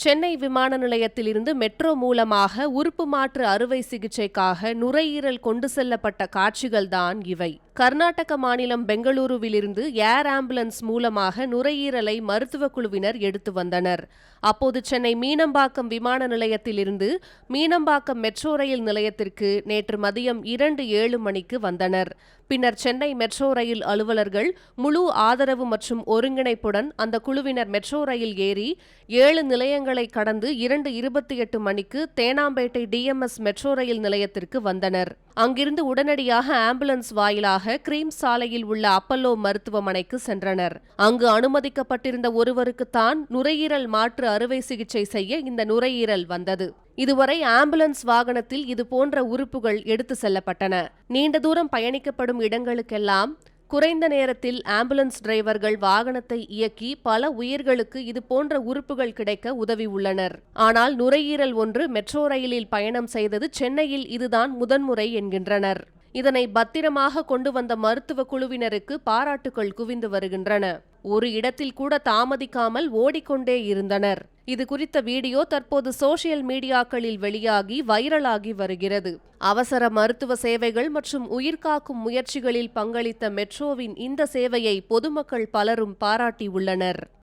சென்னை விமான நிலையத்திலிருந்து மெட்ரோ மூலமாக உறுப்பு மாற்று அறுவை சிகிச்சைக்காக நுரையீரல் கொண்டு செல்லப்பட்ட காட்சிகள்தான் இவை. கர்நாடக மாநிலம் பெங்களூருவிலிருந்து ஏர் ஆம்புலன்ஸ் மூலமாக நுரையீரலை மருத்துவக் குழுவினர் எடுத்து வந்தனர். அப்போது சென்னை மீனம்பாக்கம் விமான நிலையத்திலிருந்து மீனம்பாக்கம் மெட்ரோ ரயில் நிலையத்திற்கு நேற்று மதியம் 2:07 மணிக்கு வந்தனர். பின்னர் சென்னை மெட்ரோ ரயில் அலுவலர்கள் முழு ஆதரவு மற்றும் ஒருங்கிணைப்புடன் அந்த குழுவினர் மெட்ரோ ரயில் ஏறி 7 நிலையங்களை கடந்து 2:28 மணிக்கு தேனாம்பேட்டை டிஎம்எஸ் மெட்ரோ ரயில் நிலையத்திற்கு வந்தனர். அங்கிருந்து உடனடியாக ஆம்புலன்ஸ் வாயிலாக கிரீம் சாலையில் உள்ள அப்பல்லோ மருத்துவமனைக்கு சென்றனர். அங்கு அனுமதிக்கப்பட்டிருந்த ஒருவருக்குத்தான் நுரையீரல் மாற்று அறுவை சிகிச்சை செய்ய இந்த நுரையீரல் வந்தது. இதுவரை ஆம்புலன்ஸ் வாகனத்தில் இதுபோன்ற உறுப்புகள் எடுத்து செல்லப்பட்டன. நீண்ட தூரம் பயணிக்கப்படும் இடங்களுக்கெல்லாம் குறைந்த நேரத்தில் ஆம்புலன்ஸ் டிரைவர்கள் வாகனத்தை இயக்கி பல உயிர்களுக்கு இதுபோன்ற உறுப்புகள் கிடைக்க உதவி உள்ளனர். ஆனால் நுரையீரல் ஒன்று மெட்ரோ ரயிலில் பயணம் செய்தது சென்னையில் இதுதான் முதன்முறை என்கின்றனர். இதனை பத்திரமாக கொண்டு வந்த மருத்துவ குழுவினருக்கு பாராட்டுகள் குவிந்து வருகின்றன. ஒரு இடத்தில் கூட தாமதிக்காமல் ஓடிக்கொண்டே இருந்தனர். இது குறித்த வீடியோ தற்போது சோசியல் மீடியாக்களில் வெளியாகி வைரலாகி வருகிறது. அவசர மருத்துவ சேவைகள் மற்றும் உயிர்காக்கும் முயற்சிகளில் பங்களித்த மெட்ரோவின் இந்த சேவையை பொதுமக்கள் பலரும் பாராட்டியுள்ளனர்.